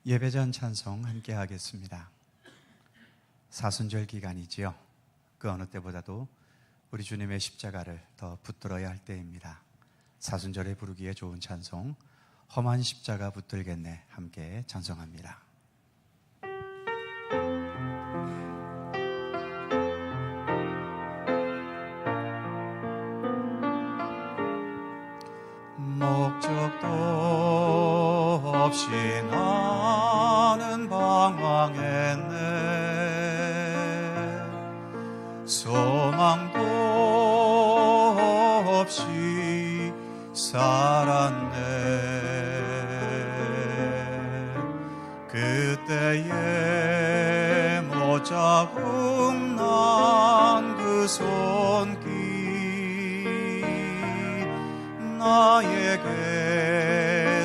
예배전 찬송 함께 하겠습니다. 사순절 기간이지요. 그 어느 때보다도 우리 주님의 십자가를 더 붙들어야 할 때입니다. 사순절에 부르기에 좋은 찬송, 험한 십자가 붙들겠네, 함께 찬송합니다. 목적도 없이 나는 방황했네. 소망도 없이 살았네. 그때에 못자국 난 그 손길 나에게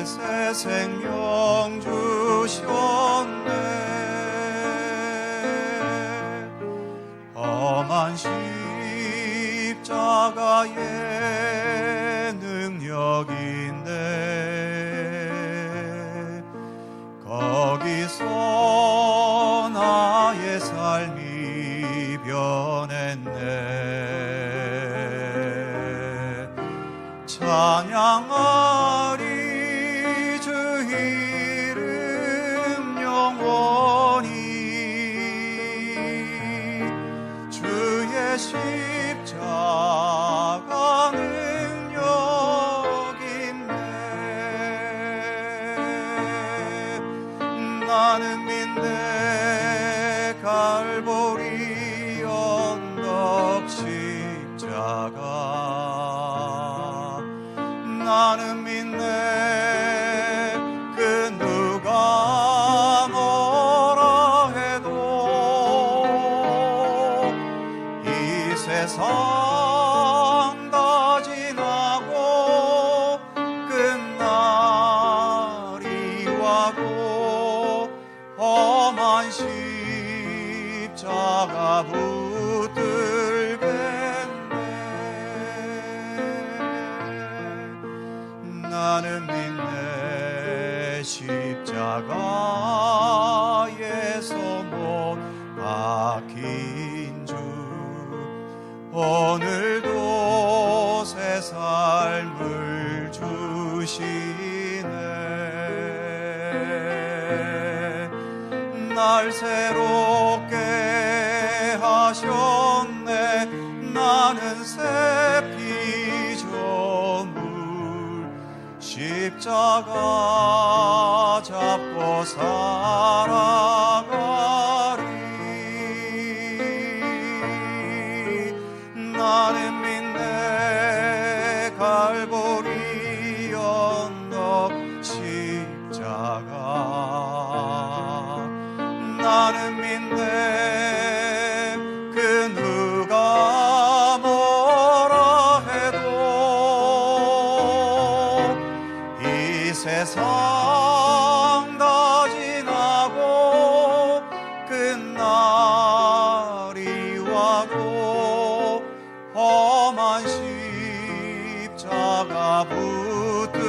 새 생명 주셨네. 험한 십자가의 능력인데 거기서 나의 삶이 변했네. 찬양하리 주 이름 영원히. 주의 십자가 능력 있네. 나는 믿네 갈보리 언덕 십자가. 나는 믿네 그 누가 뭐라 해도 이 세상 다 지나고 끝날이 와도 험한 십자가 붙들겠네. 나는 믿네 십자가에서 못 박힌 주 오늘도 새 삶을 주시네. 날 새롭게 하셨네. 나는 새 피조물 십자가 잡고 살아가리. 나는 믿네 갈보리 언덕 십자가. 나는 믿네 그 누가 뭐라 해도 이 세상 다 지나고 끝날이 와도 험한 십자가 붙들겠네.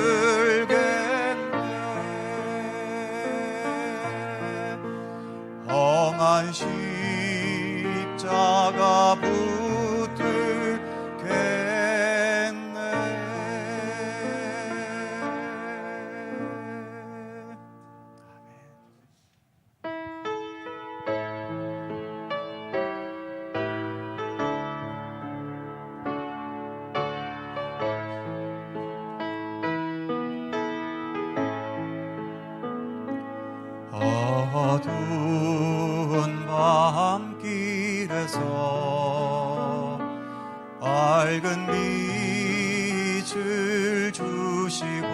험한 십자가 어두운 밤길에서 밝은 빛을 주시고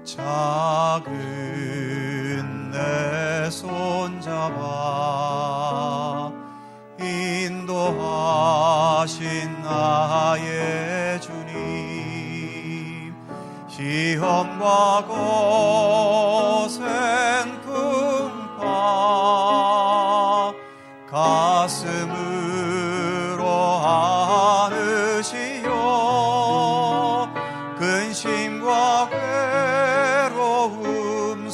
작은 내 손잡아 인도하신 나의 주님. 시험과 거센 풍파 가슴으로 안으시어 근심과 괴로움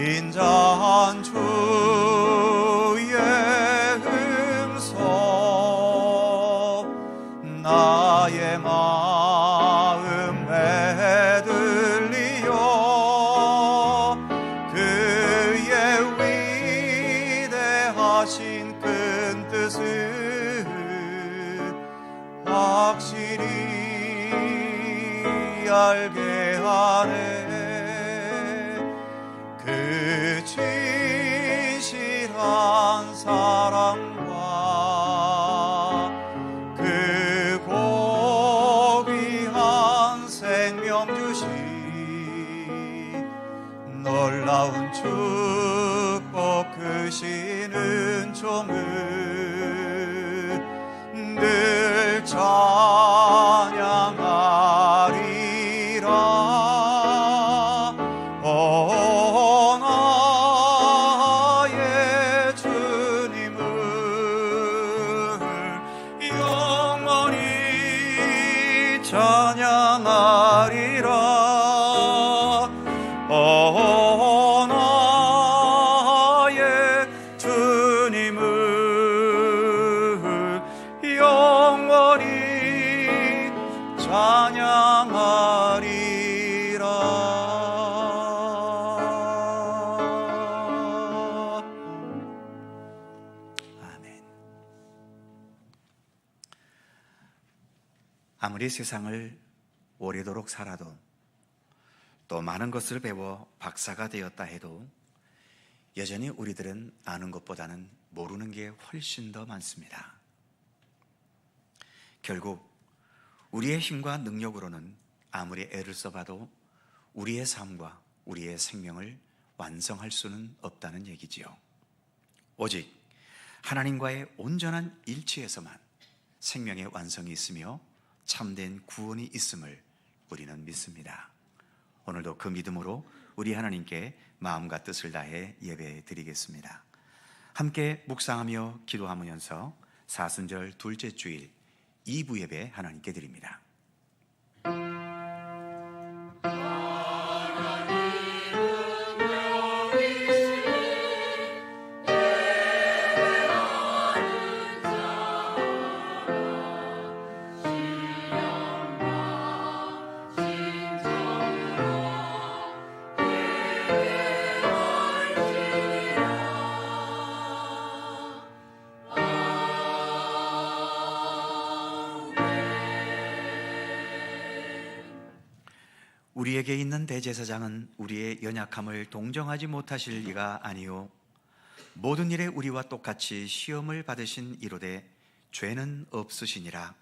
인자한 주의 음성 나의 마음에 들리어 그의 위대하신 큰 뜻을 확실히 알게 하네. 그 진실한 사랑과 그 고귀한 생명 주신 놀라운 축복 크신 은총을 늘 찬양하리라. 아무리 세상을 오래도록 살아도 또 많은 것을 배워 박사가 되었다 해도 여전히 우리들은 아는 것보다는 모르는 게 훨씬 더 많습니다. 결국 우리의 힘과 능력으로는 아무리 애를 써봐도 우리의 삶과 우리의 생명을 완성할 수는 없다는 얘기지요. 오직 하나님과의 온전한 일치에서만 생명의 완성이 있으며 참된 구원이 있음을 우리는 믿습니다. 오늘도 그 믿음으로 우리 하나님께 마음과 뜻을 다해 예배 드리겠습니다. 함께 묵상하며 기도하면서 사순절 둘째 주일 2부 예배 하나님께 드립니다. 우리에게 있는 대제사장은 우리의 연약함을 동정하지 못하실 리가 아니요 모든 일에 우리와 똑같이 시험을 받으신 이로되 죄는 없으시니라.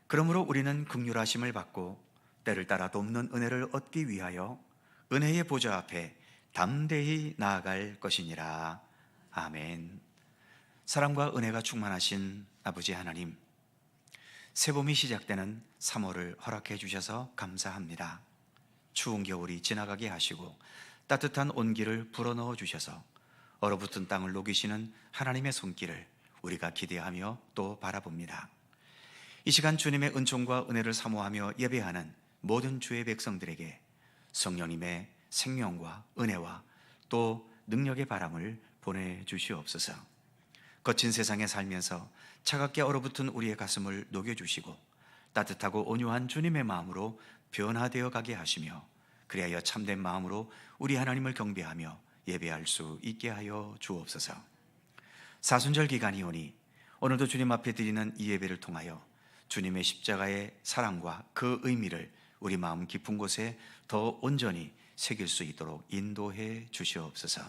그러므로 우리는 긍휼하심을 받고 때를 따라 돕는 은혜를 얻기 위하여 은혜의 보좌 앞에 담대히 나아갈 것이니라. 아멘. 사랑과 은혜가 충만하신 아버지 하나님, 새봄이 시작되는 3월을 허락해 주셔서 감사합니다. 추운 겨울이 지나가게 하시고 따뜻한 온기를 불어넣어 주셔서 얼어붙은 땅을 녹이시는 하나님의 손길을 우리가 기대하며 또 바라봅니다. 이 시간 주님의 은총과 은혜를 사모하며 예배하는 모든 주의 백성들에게 성령님의 생명과 은혜와 또 능력의 바람을 보내주시옵소서. 거친 세상에 살면서 차갑게 얼어붙은 우리의 가슴을 녹여주시고 따뜻하고 온유한 주님의 마음으로 변화되어 가게 하시며 그리하여 참된 마음으로 우리 하나님을 경배하며 예배할 수 있게 하여 주옵소서. 사순절 기간이 오니 오늘도 주님 앞에 드리는 이 예배를 통하여 주님의 십자가의 사랑과 그 의미를 우리 마음 깊은 곳에 더 온전히 새길 수 있도록 인도해 주시옵소서.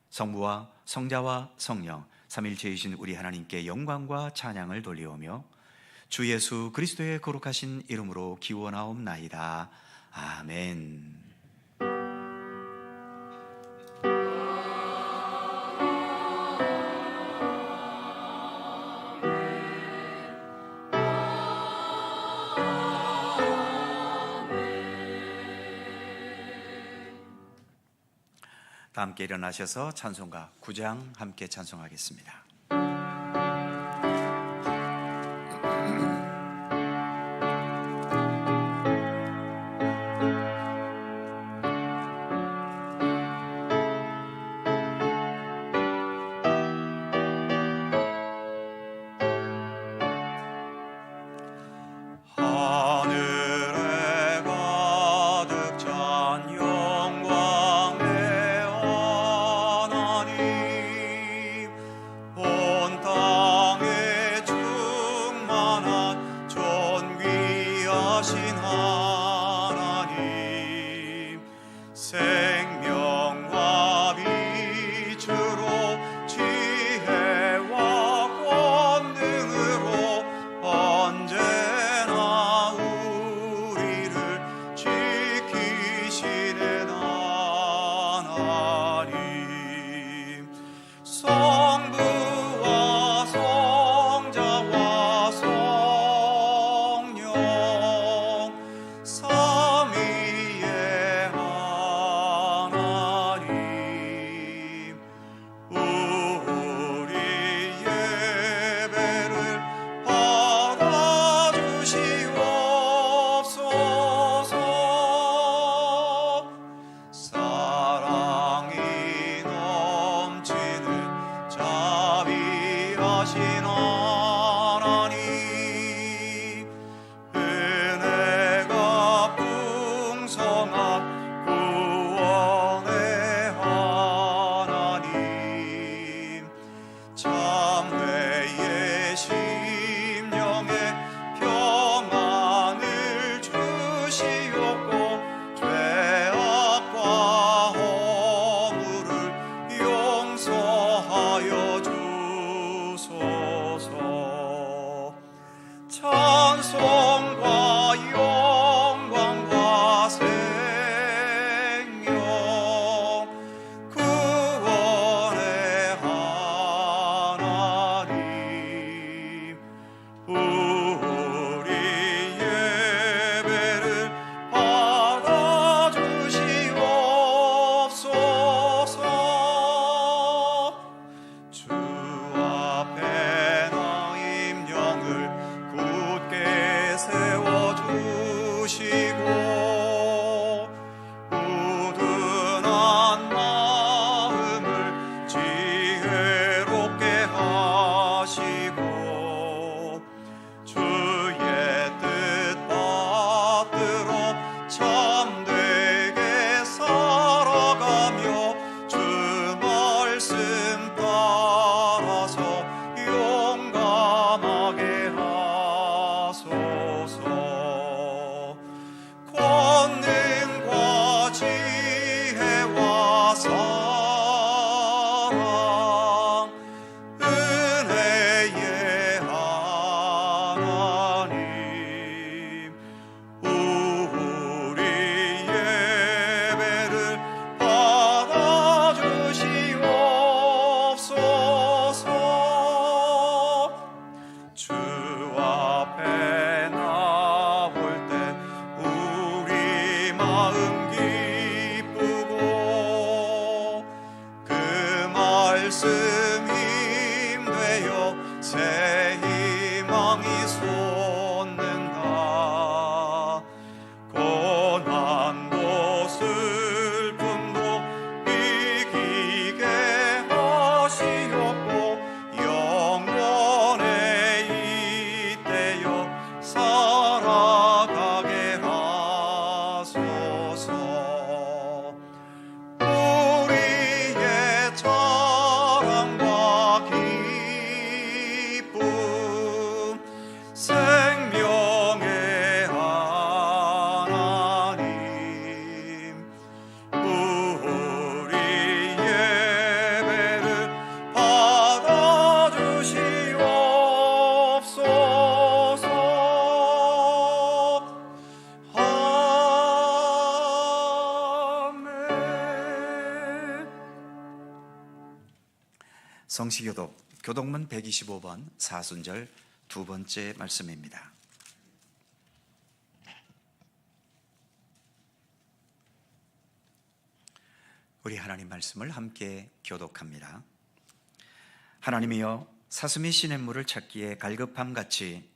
성부와 성자와 성령 삼일체이신 우리 하나님께 영광과 찬양을 돌리오며 주 예수 그리스도의 거룩하신 이름으로 기원하옵나이다. 아멘. 다 함께 일어나셔서 찬송가 9장 함께 찬송하겠습니다. 주 앞에 성시교독 교독문 125번 사순절 두 번째 말씀입니다. 우리 하나님 말씀을 함께 교독합니다. 하나님이여, 사슴이 시냇물을 찾기에 갈급함같이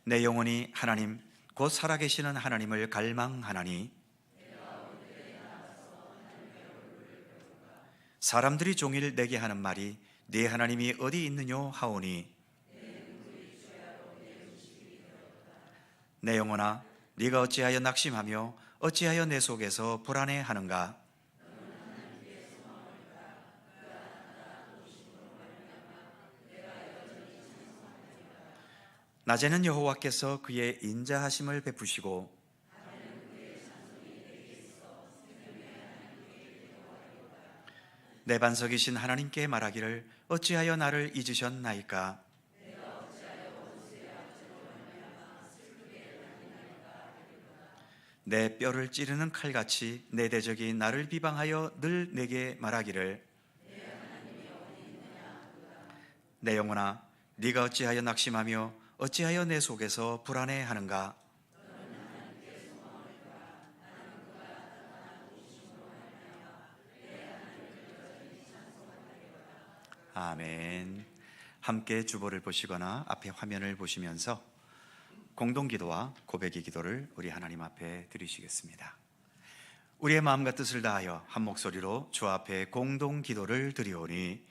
내 영혼이 하나님 곧 살아계시는 하나님을 갈망하나니, 사람들이 종일 내게 하는 말이 네 하나님이 어디 있느뇨 하오니, 내 영혼아, 네가 어찌하여 낙심하며 어찌하여 내 속에서 불안해하는가? 낮에는 여호와께서 그의 인자하심을 베푸시고 내 반석이신 하나님께 말하기를 어찌하여 나를 잊으셨나이까? 내 뼈를 찌르는 칼같이 내 대적이 나를 비방하여 늘 내게 말하기를 내 영혼아, 네가 어찌하여 낙심하며 어찌하여 내 속에서 불안해하는가? 아멘. 함께 주보를 보시거나 앞에 화면을 보시면서 공동기도와 고백의 기도를 우리 하나님 앞에 드리시겠습니다. 우리의 마음과 뜻을 다하여 한 목소리로 주 앞에 공동기도를 드리오니,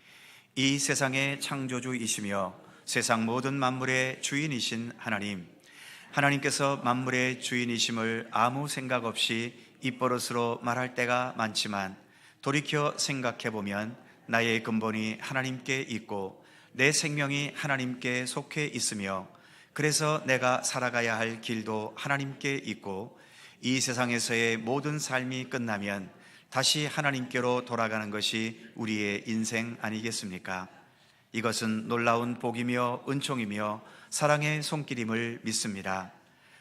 이 세상의 창조주이시며 세상 모든 만물의 주인이신 하나님, 하나님께서 만물의 주인이심을 아무 생각 없이 입버릇으로 말할 때가 많지만 돌이켜 생각해보면 나의 근본이 하나님께 있고 내 생명이 하나님께 속해 있으며, 그래서 내가 살아가야 할 길도 하나님께 있고, 이 세상에서의 모든 삶이 끝나면 다시 하나님께로 돌아가는 것이 우리의 인생 아니겠습니까? 이것은 놀라운 복이며 은총이며 사랑의 손길임을 믿습니다.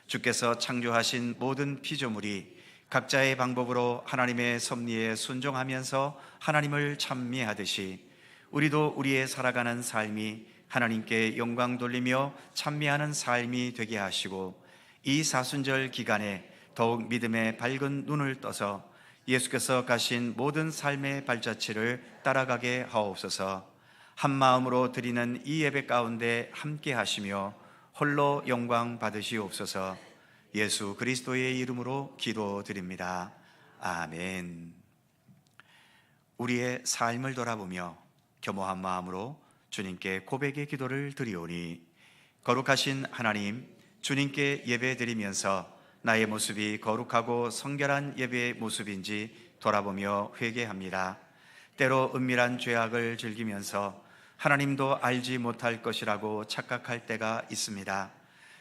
주께서 창조하신 모든 피조물이 각자의 방법으로 하나님의 섭리에 순종하면서 하나님을 찬미하듯이, 우리도 우리의 살아가는 삶이 하나님께 영광 돌리며 찬미하는 삶이 되게 하시고, 이 사순절 기간에 더욱 믿음의 밝은 눈을 떠서 예수께서 가신 모든 삶의 발자취를 따라가게 하옵소서. 한 마음으로 드리는 이 예배 가운데 함께 하시며 홀로 영광 받으시옵소서. 예수 그리스도의 이름으로 기도드립니다. 아멘. 우리의 삶을 돌아보며 겸허한 마음으로 주님께 고백의 기도를 드리오니, 거룩하신 하나님, 주님께 예배드리면서 나의 모습이 거룩하고 성결한 예배의 모습인지 돌아보며 회개합니다. 때로 은밀한 죄악을 즐기면서 하나님도 알지 못할 것이라고 착각할 때가 있습니다.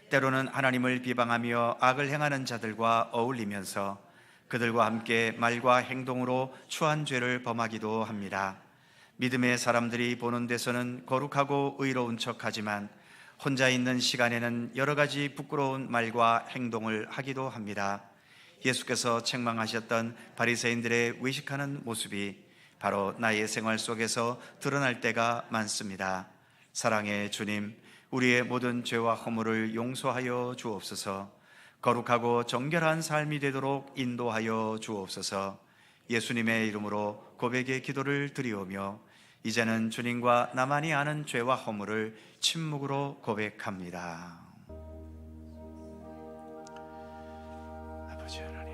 때로는 하나님을 비방하며 악을 행하는 자들과 어울리면서 그들과 함께 말과 행동으로 추한 죄를 범하기도 합니다. 믿음의 사람들이 보는 데서는 거룩하고 의로운 척하지만 혼자 있는 시간에는 여러 가지 부끄러운 말과 행동을 하기도 합니다. 예수께서 책망하셨던 바리새인들의 외식하는 모습이 바로 나의 생활 속에서 드러날 때가 많습니다. 사랑의 주님, 우리의 모든 죄와 허물을 용서하여 주옵소서. 거룩하고 정결한 삶이 되도록 인도하여 주옵소서. 예수님의 이름으로 고백의 기도를 드리오며, 이제는 주님과 나만이 아는 죄와 허물을 침묵으로 고백합니다. 아버지 하나님,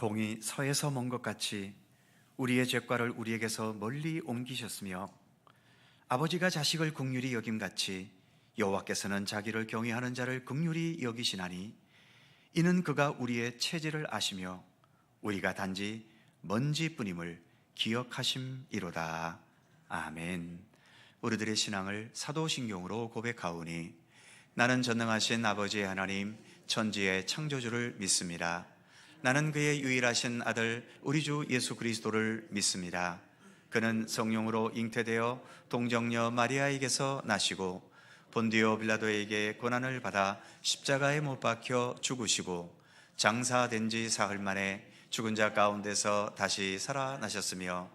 동이 서에서 먼 것 같이 우리의 죄과를 우리에게서 멀리 옮기셨으며 아버지가 자식을 긍휼히 여김같이 여호와께서는 자기를 경외하는 자를 긍휼히 여기시나니 이는 그가 우리의 체질을 아시며 우리가 단지 먼지뿐임을 기억하심이로다. 아멘. 우리들의 신앙을 사도신경으로 고백하오니 나는 전능하신 아버지 하나님 천지의 창조주를 믿습니다. 나는 그의 유일하신 아들 우리 주 예수 그리스도를 믿습니다. 그는 성령으로 잉태되어 동정녀 마리아에게서 나시고 본디오 빌라도에게 고난을 받아 십자가에 못 박혀 죽으시고 장사된 지 사흘 만에 죽은 자 가운데서 다시 살아나셨으며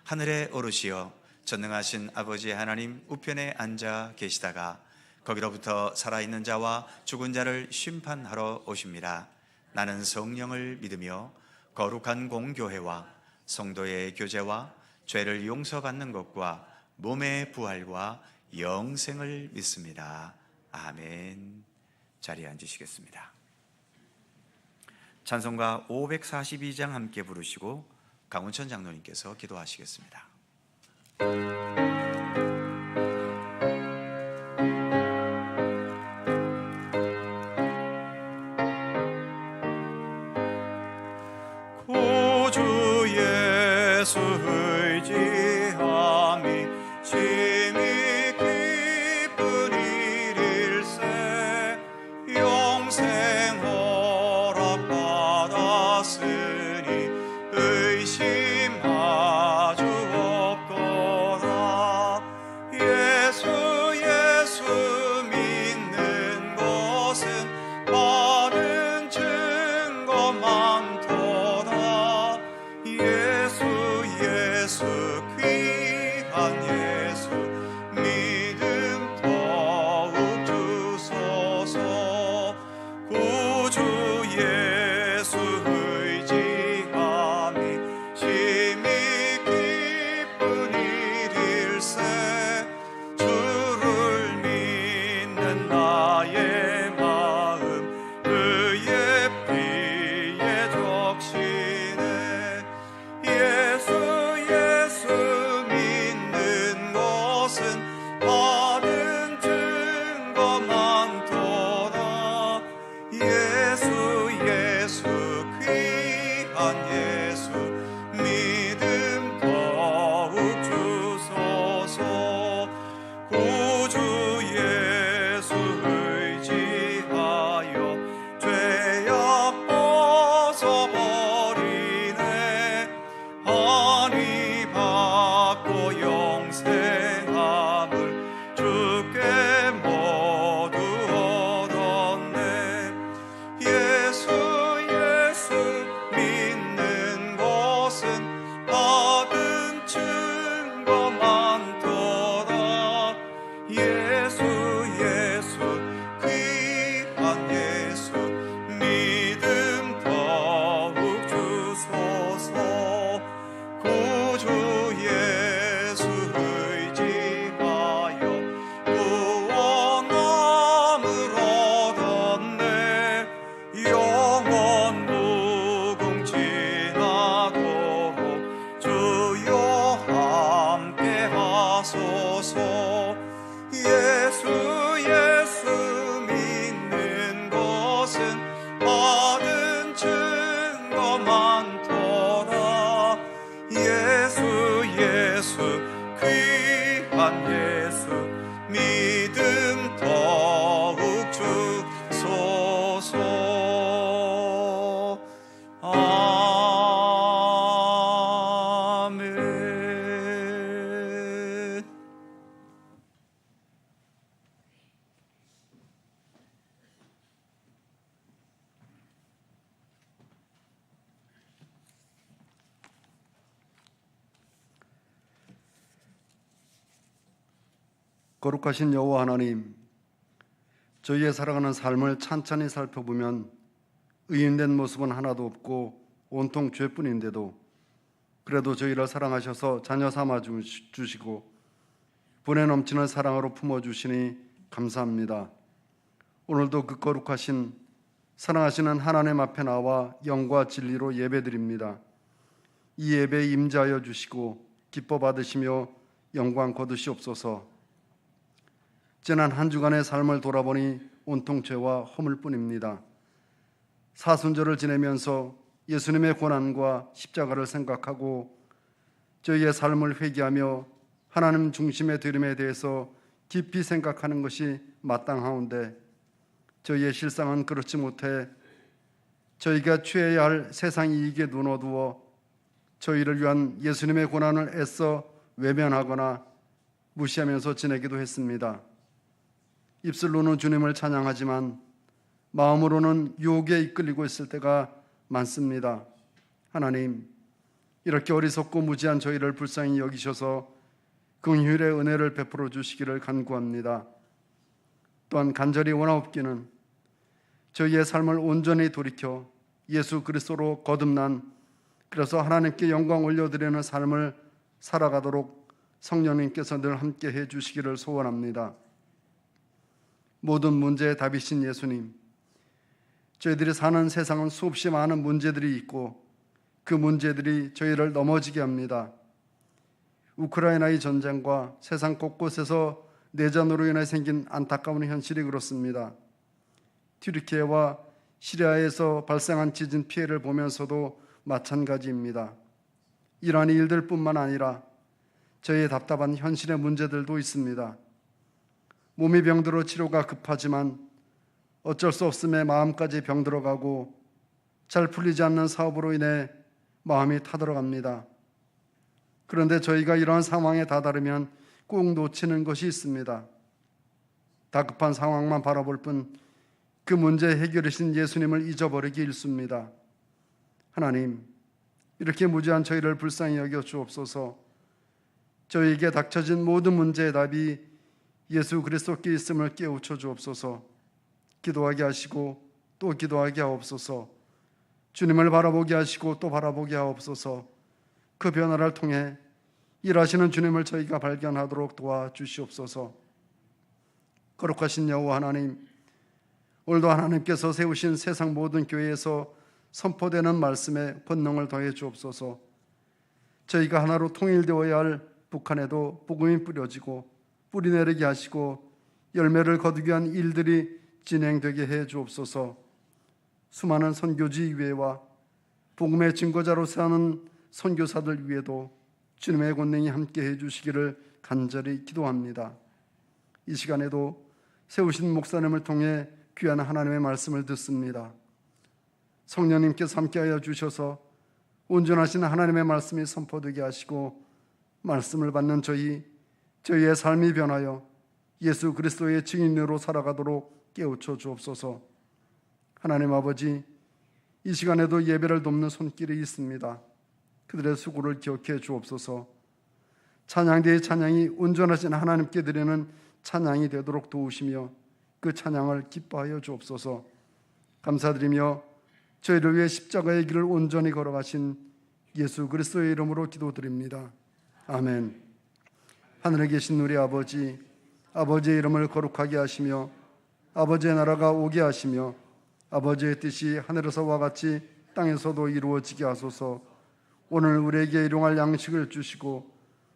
하늘에 오르시어 전능하신 아버지 하나님 우편에 앉아 계시다가 거기로부터 살아있는 자와 죽은 자를 심판하러 오십니다. 나는 성령을 믿으며 거룩한 공교회와 성도의 교제와 죄를 용서받는 것과 몸의 부활과 영생을 믿습니다. 아멘. 자리에 앉으시겠습니다. 찬송가 542장 함께 부르시고 강훈천 장로님께서 기도하시겠습니다. 구주 예수 의지함이 심히 기쁜 일일세 영생 허락받았으니 의심 아주 없도다. 예수 믿는 것은 많은 증거 많도다. 예수 귀한 예수 믿음 더욱 주소서. 구주 예수 의지함이 심히 기쁜 일일세 주를 믿는 나의 마음 그의 피에 적시네. 예수 믿는 것은 받은 증거 많도다. 예수 귀한 예수 믿음 더욱 주소서. 구주 예수 의지하여 죄악 벗어버리네. 한이 받고 영생함을 주께 모두 얻었네. 예수 믿는 것은 받은 증거 많도다. 예수 귀한 예수 믿음 더욱 주소서. 구주 예수 의지하여 구원함을 얻었네. 영원 무궁지나도록 주여 함께 하소서. 예수 믿는 것은 받은 증거 많도다. 예수 귀한 예수 믿음 더욱 주소서. 아멘. 거룩하신 여호와 하나님, 저희의 살아가는 삶을 찬찬히 살펴보면 의인된 모습은 하나도 없고 온통 죄뿐인데도 그래도 저희를 사랑하셔서 자녀 삼아 주시고 분에 넘치는 사랑으로 품어주시니 감사합니다. 오늘도 그 거룩하신 사랑하시는 하나님 앞에 나와 영과 진리로 예배드립니다. 이 예배에 임재하여 주시고 기뻐 받으시며 영광 거두시옵소서. 지난 한 주간의 삶을 돌아보니 온통 죄와 허물뿐입니다. 사순절을 지내면서 예수님의 고난과 십자가를 생각하고 저희의 삶을 회개하며 하나님 중심의 드림에 대해서 깊이 생각하는 것이 마땅하온데 저희의 실상은 그렇지 못해 저희가 취해야 할 세상 이익에 눈어두어 저희를 위한 예수님의 고난을 애써 외면하거나 무시하면서 지내기도 했습니다. 입술로는 주님을 찬양하지만 마음으로는 유혹에 이끌리고 있을 때가 많습니다. 하나님, 이렇게 어리석고 무지한 저희를 불쌍히 여기셔서 긍휼의 은혜를 베풀어 주시기를 간구합니다. 또한 간절히 원하옵기는 저희의 삶을 온전히 돌이켜 예수 그리스도로 거듭난, 그래서 하나님께 영광 올려드리는 삶을 살아가도록 성령님께서 늘 함께 해 주시기를 소원합니다. 모든 문제의 답이신 예수님, 저희들이 사는 세상은 수없이 많은 문제들이 있고 그 문제들이 저희를 넘어지게 합니다. 우크라이나의 전쟁과 세상 곳곳에서 내전으로 인해 생긴 안타까운 현실이 그렇습니다. 튀르키예와 시리아에서 발생한 지진 피해를 보면서도 마찬가지입니다. 이러한 일들뿐만 아니라 저희의 답답한 현실의 문제들도 있습니다. 몸이 병들어 치료가 급하지만 어쩔 수 없음에 마음까지 병들어가고 잘 풀리지 않는 사업으로 인해 마음이 타들어갑니다. 그런데 저희가 이러한 상황에 다다르면 꼭 놓치는 것이 있습니다. 다급한 상황만 바라볼 뿐 그 문제 해결이신 예수님을 잊어버리기 일쑤입니다. 하나님, 이렇게 무지한 저희를 불쌍히 여겨 주옵소서. 저희에게 닥쳐진 모든 문제의 답이 예수 그리스도께 있음을 깨우쳐 주옵소서. 기도하게 하시고 또 기도하게 하옵소서. 주님을 바라보게 하시고 또 바라보게 하옵소서. 그 변화를 통해 일하시는 주님을 저희가 발견하도록 도와주시옵소서. 거룩하신 여호와 하나님, 오늘도 하나님께서 세우신 세상 모든 교회에서 선포되는 말씀에 권능을 더해 주옵소서. 저희가 하나로 통일되어야 할 북한에도 복음이 뿌려지고 뿌리 내리게 하시고 열매를 거두기 위한 일들이 진행되게 해 주옵소서. 수많은 선교지 위에와 복음의 증거자로 사는 선교사들 위에도 주님의 권능이 함께 해 주시기를 간절히 기도합니다. 이 시간에도 세우신 목사님을 통해 귀한 하나님의 말씀을 듣습니다. 성령님께서 함께하여 주셔서 온전하신 하나님의 말씀이 선포되게 하시고 말씀을 받는 저희의 삶이 변하여 예수 그리스도의 증인으로 살아가도록 깨우쳐 주옵소서. 하나님 아버지, 이 시간에도 예배를 돕는 손길이 있습니다. 그들의 수고를 기억해 주옵소서. 찬양대의 찬양이 온전하신 하나님께 드리는 찬양이 되도록 도우시며 그 찬양을 기뻐하여 주옵소서. 감사드리며 저희를 위해 십자가의 길을 온전히 걸어가신 예수 그리스도의 이름으로 기도드립니다. 아멘. 하늘에 계신 우리 아버지, 아버지의 이름을 거룩하게 하시며 아버지의 나라가 오게 하시며 아버지의 뜻이 하늘에서와 같이 땅에서도 이루어지게 하소서. 오늘 우리에게 일용할 양식을 주시고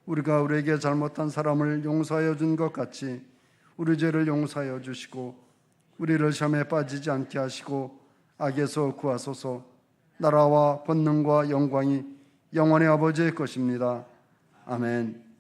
우리가 우리에게 잘못한 사람을 용서하여 준 것 같이 우리 죄를 용서하여 주시고 우리를 시험에 빠지지 않게 하시고 악에서 구하소서. 나라와 권능과 영광이 영원히 아버지의 것입니다. 아멘.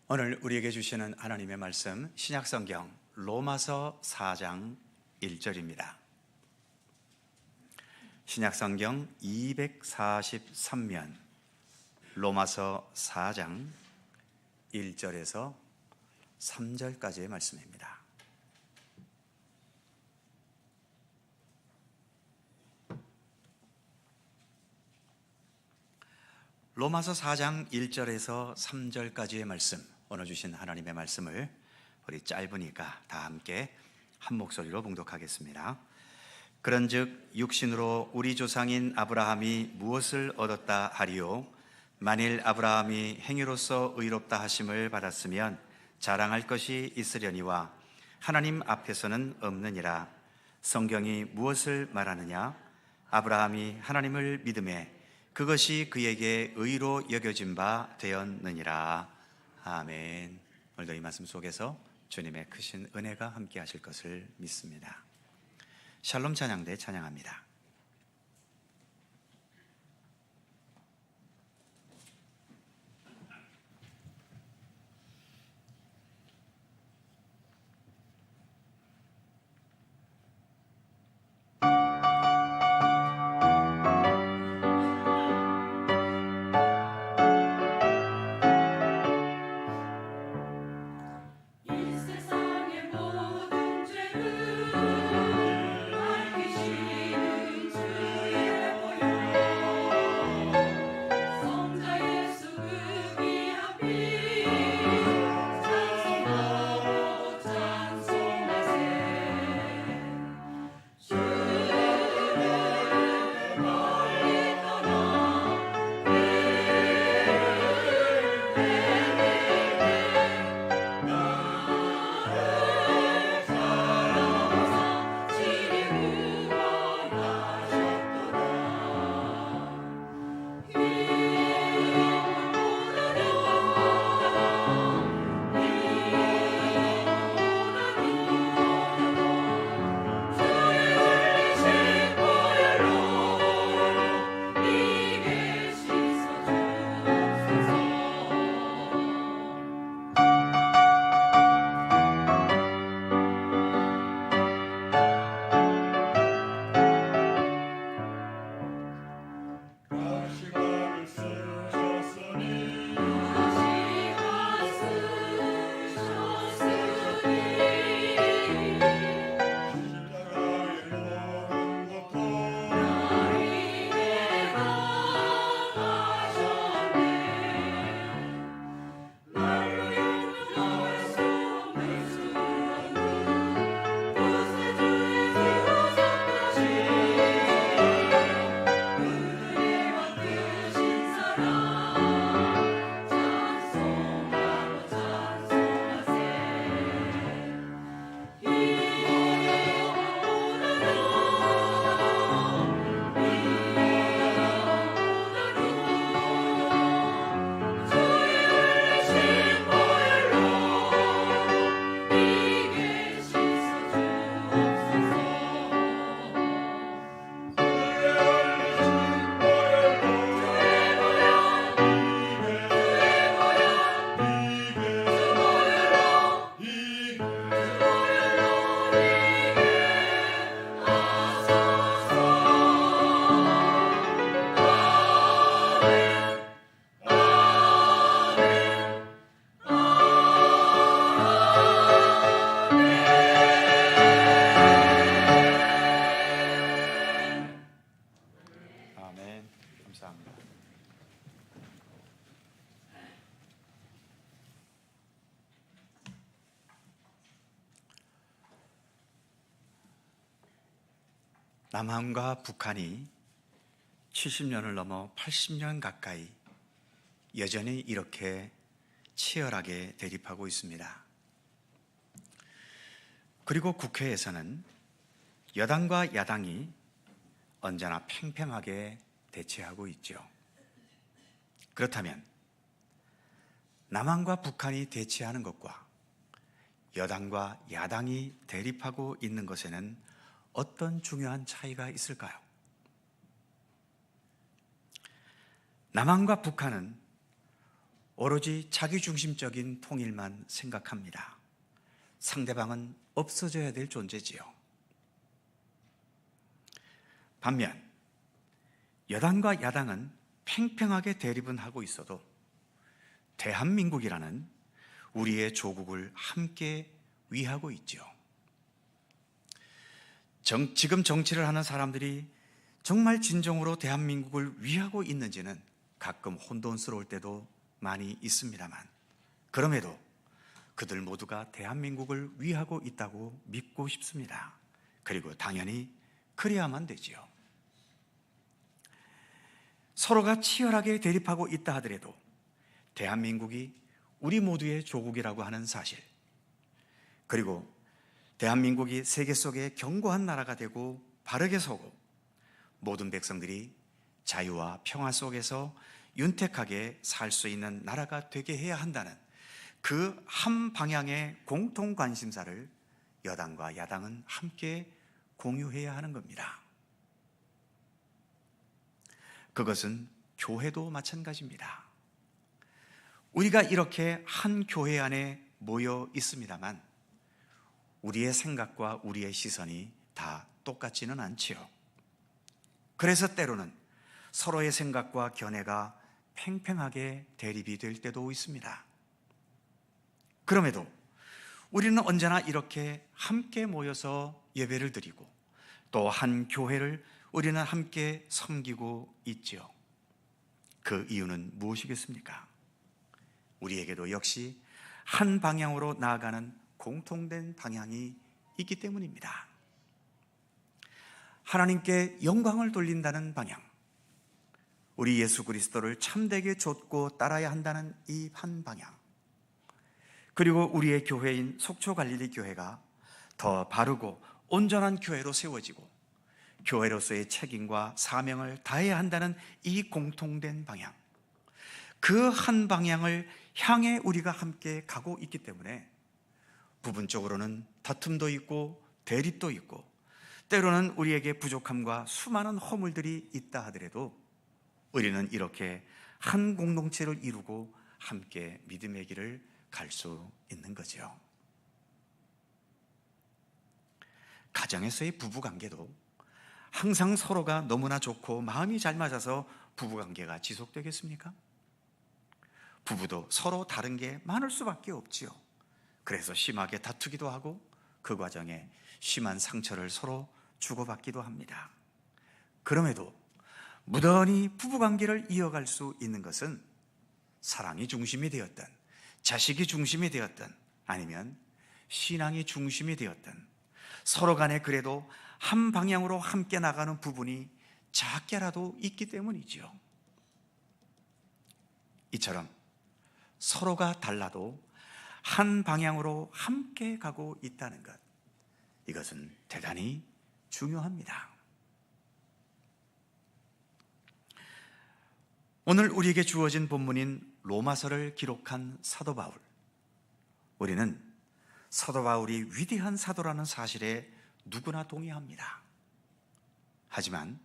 오늘 우리에게 주시는 하나님의 말씀, 신약성경 로마서 4장 1절입니다. 신약성경 243면 로마서 4장 1절에서 3절까지의 말씀입니다. 로마서 4장 1절에서 3절까지의 말씀, 오늘 주신 하나님의 말씀을 우리 짧으니까 다 함께 한 목소리로 봉독하겠습니다. 그런즉 육신으로 우리 조상인 아브라함이 무엇을 얻었다 하리요? 만일 아브라함이 행위로서 의롭다 하심을 받았으면 자랑할 것이 있으려니와 하나님 앞에서는 없느니라. 성경이 무엇을 말하느냐? 아브라함이 하나님을 믿음에 그것이 그에게 의로 여겨진 바 되었느니라. 아멘. 오늘도 이 말씀 속에서 주님의 크신 은혜가 함께 하실 것을 믿습니다. 샬롬 찬양대 찬양합니다. 남한과 북한이 70년을 넘어 80년 가까이 여전히 이렇게 치열하게 대립하고 있습니다. 그리고 국회에서는 여당과 야당이 언제나 팽팽하게 대치하고 있죠. 그렇다면 남한과 북한이 대치하는 것과 여당과 야당이 대립하고 있는 것에는 어떤 중요한 차이가 있을까요? 남한과 북한은 오로지 자기중심적인 통일만 생각합니다. 상대방은 없어져야 될 존재지요. 반면 여당과 야당은 팽팽하게 대립은 하고 있어도 대한민국이라는 우리의 조국을 함께 위하고 있죠. 지금 정치를 하는 사람들이 정말 진정으로 대한민국을 위하고 있는지는 가끔 혼돈스러울 때도 많이 있습니다만, 그럼에도 그들 모두가 대한민국을 위하고 있다고 믿고 싶습니다. 그리고 당연히 그래야만 되지요. 서로가 치열하게 대립하고 있다 하더라도 대한민국이 우리 모두의 조국이라고 하는 사실, 그리고 대한민국이 세계 속에 견고한 나라가 되고 바르게 서고 모든 백성들이 자유와 평화 속에서 윤택하게 살 수 있는 나라가 되게 해야 한다는 그 한 방향의 공통 관심사를 여당과 야당은 함께 공유해야 하는 겁니다. 그것은 교회도 마찬가지입니다. 우리가 이렇게 한 교회 안에 모여 있습니다만 우리의 생각과 우리의 시선이 다 똑같지는 않지요. 그래서 때로는 서로의 생각과 견해가 팽팽하게 대립이 될 때도 있습니다. 그럼에도 우리는 언제나 이렇게 함께 모여서 예배를 드리고 또 한 교회를 우리는 함께 섬기고 있죠. 그 이유는 무엇이겠습니까? 우리에게도 역시 한 방향으로 나아가는 공통된 방향이 있기 때문입니다. 하나님께 영광을 돌린다는 방향, 우리 예수 그리스도를 참되게 좇고 따라야 한다는 이 한 방향, 그리고 우리의 교회인 속초 갈릴리 교회가 더 바르고 온전한 교회로 세워지고 교회로서의 책임과 사명을 다해야 한다는 이 공통된 방향, 그 한 방향을 향해 우리가 함께 가고 있기 때문에 부분적으로는 다툼도 있고 대립도 있고 때로는 우리에게 부족함과 수많은 허물들이 있다 하더라도 우리는 이렇게 한 공동체를 이루고 함께 믿음의 길을 갈 수 있는 거죠. 가정에서의 부부관계도 항상 서로가 너무나 좋고 마음이 잘 맞아서 부부관계가 지속되겠습니까? 부부도 서로 다른 게 많을 수밖에 없지요. 그래서 심하게 다투기도 하고 그 과정에 심한 상처를 서로 주고받기도 합니다. 그럼에도 무던히 부부관계를 이어갈 수 있는 것은 사랑이 중심이 되었든 자식이 중심이 되었든 아니면 신앙이 중심이 되었든 서로 간에 그래도 한 방향으로 함께 나가는 부분이 작게라도 있기 때문이지요. 이처럼 서로가 달라도 한 방향으로 함께 가고 있다는 것, 이것은 대단히 중요합니다. 오늘 우리에게 주어진 본문인 로마서를 기록한 사도 바울, 우리는 사도 바울이 위대한 사도라는 사실에 누구나 동의합니다. 하지만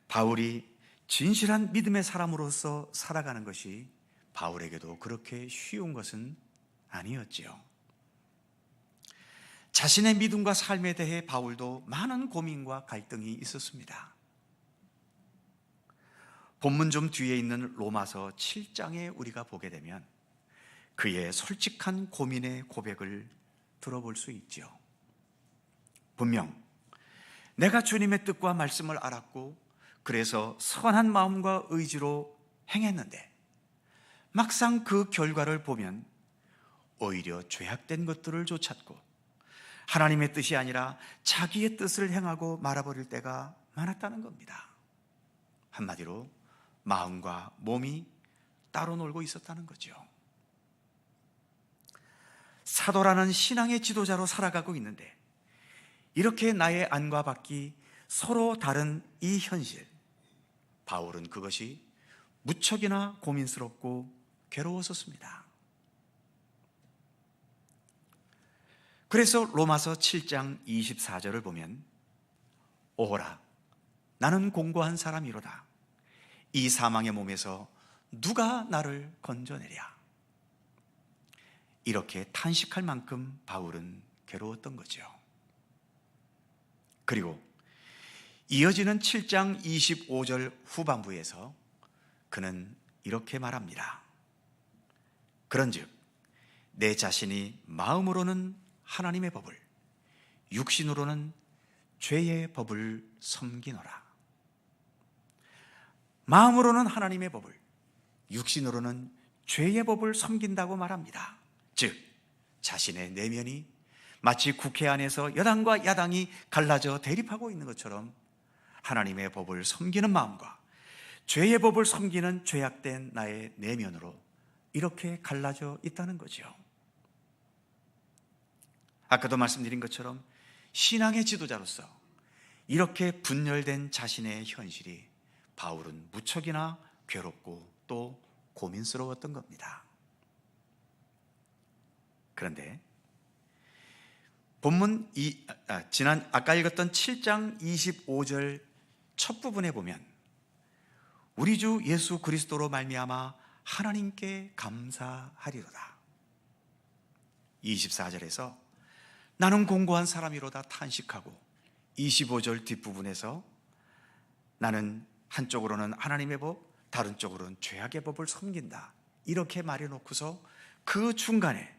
바울이 진실한 믿음의 사람으로서 살아가는 것이 바울에게도 그렇게 쉬운 것은 아니었지요. 자신의 믿음과 삶에 대해 바울도 많은 고민과 갈등이 있었습니다. 본문 좀 뒤에 있는 로마서 7장에 우리가 보게 되면 그의 솔직한 고민의 고백을 들어볼 수 있죠. 분명 내가 주님의 뜻과 말씀을 알았고 그래서 선한 마음과 의지로 행했는데 막상 그 결과를 보면 오히려 죄악된 것들을 좇았고 하나님의 뜻이 아니라 자기의 뜻을 행하고 말아버릴 때가 많았다는 겁니다. 한마디로 마음과 몸이 따로 놀고 있었다는 거죠. 사도라는 신앙의 지도자로 살아가고 있는데 이렇게 나의 안과 밖이 서로 다른 이 현실, 바울은 그것이 무척이나 고민스럽고 괴로웠었습니다. 그래서 로마서 7장 24절을 보면 오호라 나는 공고한 사람이로다. 이 사망의 몸에서 누가 나를 건져내랴. 이렇게 탄식할 만큼 바울은 괴로웠던 거죠. 그리고 이어지는 7장 25절 후반부에서 그는 이렇게 말합니다. 그런즉 내 자신이 마음으로는 하나님의 법을, 육신으로는 죄의 법을 섬기노라. 마음으로는 하나님의 법을, 육신으로는 죄의 법을 섬긴다고 말합니다. 즉, 자신의 내면이 마치 국회 안에서 여당과 야당이 갈라져 대립하고 있는 것처럼 하나님의 법을 섬기는 마음과 죄의 법을 섬기는 죄악된 나의 내면으로 이렇게 갈라져 있다는 거죠. 아까도 말씀드린 것처럼 신앙의 지도자로서 이렇게 분열된 자신의 현실이 바울은 무척이나 괴롭고 또 고민스러웠던 겁니다. 그런데 본문 아까 읽었던 7장 25절 첫 부분에 보면 우리 주 예수 그리스도로 말미암아 하나님께 감사하리로다. 24절에서 나는 공고한 사람이로다 탄식하고, 25절 뒷부분에서 나는 한쪽으로는 하나님의 법, 다른 쪽으로는 죄악의 법을 섬긴다, 이렇게 말해놓고서 그 중간에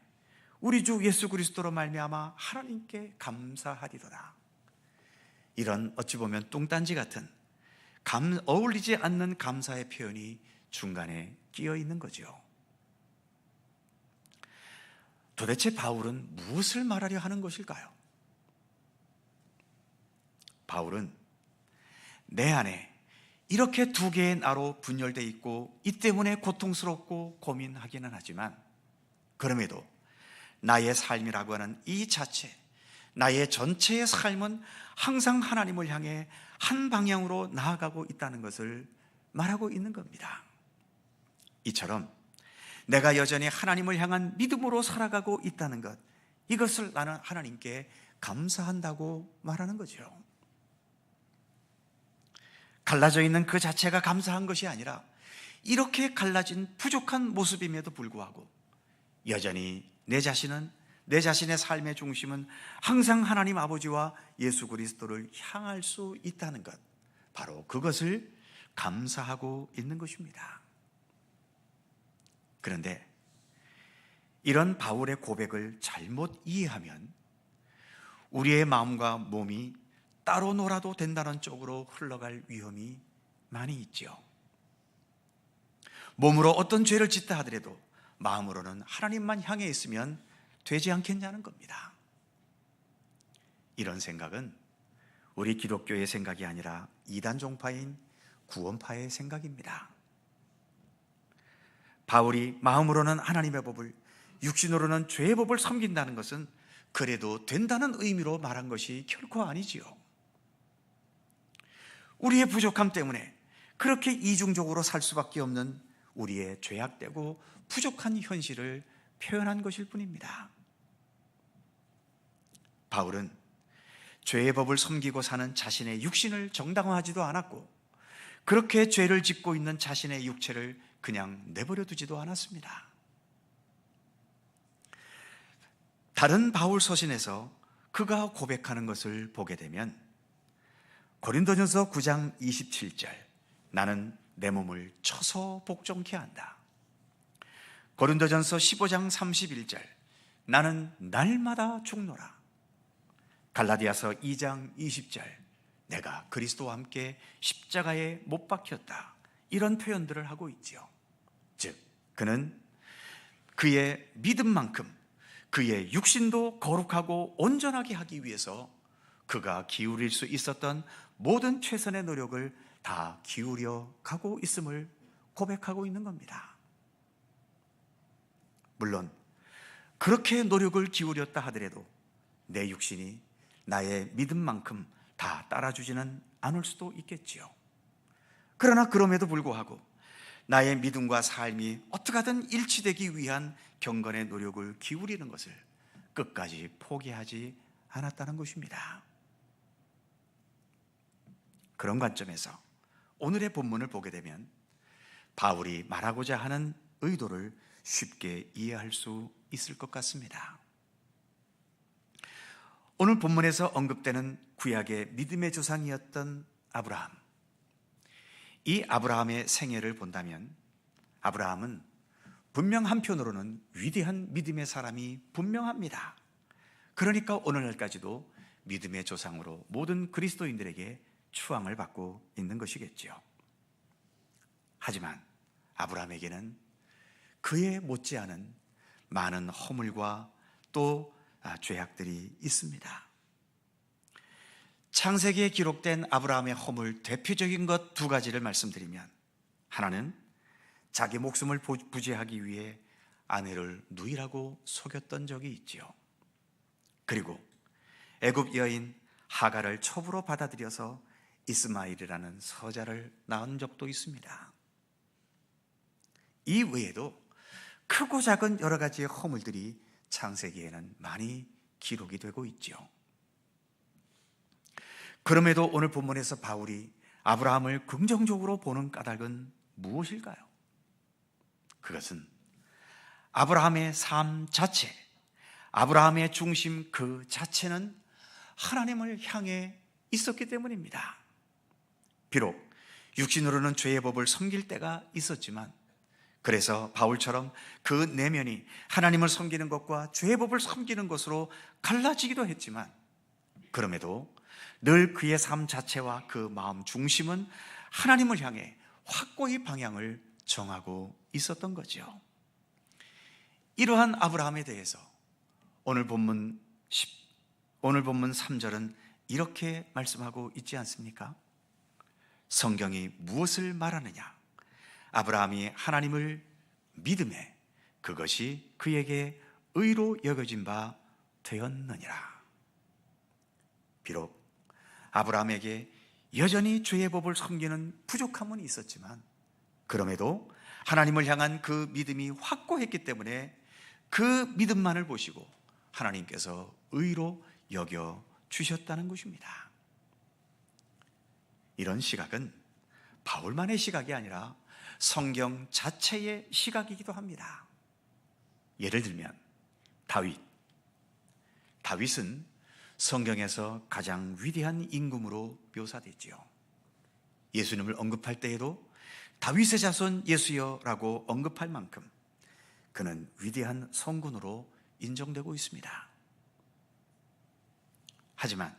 우리 주 예수 그리스도로 말미암아 하나님께 감사하리로다, 이런 어찌 보면 뚱딴지 같은 어울리지 않는 감사의 표현이 중간에 끼어 있는 거죠. 도대체 바울은 무엇을 말하려 하는 것일까요? 바울은 내 안에 이렇게 두 개의 나로 분열되어 있고 이 때문에 고통스럽고 고민하기는 하지만, 그럼에도 나의 삶이라고 하는 이 자체, 나의 전체의 삶은 항상 하나님을 향해 한 방향으로 나아가고 있다는 것을 말하고 있는 겁니다. 이처럼 내가 여전히 하나님을 향한 믿음으로 살아가고 있다는 것, 이것을 나는 하나님께 감사한다고 말하는 거죠. 갈라져 있는 그 자체가 감사한 것이 아니라 이렇게 갈라진 부족한 모습임에도 불구하고 여전히 내 자신의 삶의 중심은 항상 하나님 아버지와 예수 그리스도를 향할 수 있다는 것, 바로 그것을 감사하고 있는 것입니다. 그런데 이런 바울의 고백을 잘못 이해하면 우리의 마음과 몸이 따로 놀아도 된다는 쪽으로 흘러갈 위험이 많이 있죠. 몸으로 어떤 죄를 짓다 하더라도 마음으로는 하나님만 향해 있으면 되지 않겠냐는 겁니다. 이런 생각은 우리 기독교의 생각이 아니라 이단 종파인 구원파의 생각입니다. 바울이 마음으로는 하나님의 법을, 육신으로는 죄의 법을 섬긴다는 것은 그래도 된다는 의미로 말한 것이 결코 아니지요. 우리의 부족함 때문에 그렇게 이중적으로 살 수밖에 없는 우리의 죄악되고 부족한 현실을 표현한 것일 뿐입니다. 바울은 죄의 법을 섬기고 사는 자신의 육신을 정당화하지도 않았고, 그렇게 죄를 짓고 있는 자신의 육체를 그냥 내버려 두지도 않았습니다. 다른 바울 서신에서 그가 고백하는 것을 보게 되면 고린도전서 9장 27절, 나는 내 몸을 쳐서 복종케 한다. 고린도전서 15장 31절, 나는 날마다 죽노라. 갈라디아서 2장 20절, 내가 그리스도와 함께 십자가에 못 박혔다. 이런 표현들을 하고 있지요. 즉, 그는 그의 믿음만큼 그의 육신도 거룩하고 온전하게 하기 위해서 그가 기울일 수 있었던 모든 최선의 노력을 다 기울여 가고 있음을 고백하고 있는 겁니다. 물론 그렇게 노력을 기울였다 하더라도 내 육신이 나의 믿음만큼 다 따라주지는 않을 수도 있겠지요. 그러나 그럼에도 불구하고 나의 믿음과 삶이 어떻게 하든 일치되기 위한 경건의 노력을 기울이는 것을 끝까지 포기하지 않았다는 것입니다. 그런 관점에서 오늘의 본문을 보게 되면 바울이 말하고자 하는 의도를 쉽게 이해할 수 있을 것 같습니다. 오늘 본문에서 언급되는 구약의 믿음의 조상이었던 아브라함, 이 아브라함의 생애를 본다면 아브라함은 분명 한편으로는 위대한 믿음의 사람이 분명합니다. 그러니까 오늘날까지도 믿음의 조상으로 모든 그리스도인들에게 추앙을 받고 있는 것이겠지요. 하지만 아브라함에게는 그에 못지않은 많은 허물과 또 죄악들이 있습니다. 창세기에 기록된 아브라함의 허물 대표적인 것 두 가지를 말씀드리면, 하나는 자기 목숨을 부지하기 위해 아내를 누이라고 속였던 적이 있지요. 그리고 애굽 여인 하갈을 첩으로 받아들여서 이스마엘이라는 서자를 낳은 적도 있습니다. 이 외에도 크고 작은 여러 가지의 허물들이 창세기에는 많이 기록이 되고 있지요. 그럼에도 오늘 본문에서 바울이 아브라함을 긍정적으로 보는 까닭은 무엇일까요? 그것은 아브라함의 삶 자체, 아브라함의 중심 그 자체는 하나님을 향해 있었기 때문입니다. 비록 육신으로는 죄의 법을 섬길 때가 있었지만, 그래서 바울처럼 그 내면이 하나님을 섬기는 것과 죄의 법을 섬기는 것으로 갈라지기도 했지만, 그럼에도 늘 그의 삶 자체와 그 마음 중심은 하나님을 향해 확고히 방향을 정하고 있었던 거죠. 이러한 아브라함에 대해서 오늘 본문 3절은 이렇게 말씀하고 있지 않습니까? 성경이 무엇을 말하느냐? 아브라함이 하나님을 믿음에 그것이 그에게 의로 여겨진 바 되었느니라. 비록 아브라함에게 여전히 죄의 법을 섬기는 부족함은 있었지만, 그럼에도 하나님을 향한 그 믿음이 확고했기 때문에 그 믿음만을 보시고 하나님께서 의로 여겨 주셨다는 것입니다. 이런 시각은 바울만의 시각이 아니라 성경 자체의 시각이기도 합니다. 예를 들면 다윗은 성경에서 가장 위대한 임금으로 묘사되지요. 예수님을 언급할 때에도 다윗의 자손 예수여라고 언급할 만큼 그는 위대한 성군으로 인정되고 있습니다. 하지만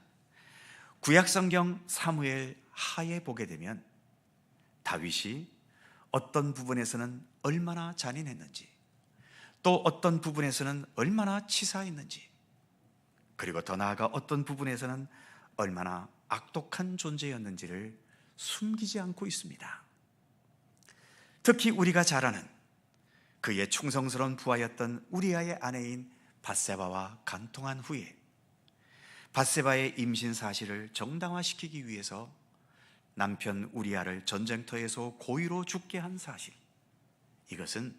구약성경 사무엘 하에 보게 되면 다윗이 어떤 부분에서는 얼마나 잔인했는지, 또 어떤 부분에서는 얼마나 치사했는지, 그리고 더 나아가 어떤 부분에서는 얼마나 악독한 존재였는지를 숨기지 않고 있습니다. 특히 우리가 잘 아는 그의 충성스러운 부하였던 우리아의 아내인 밧세바와 간통한 후에 밧세바의 임신 사실을 정당화시키기 위해서 남편 우리아를 전쟁터에서 고의로 죽게 한 사실, 이것은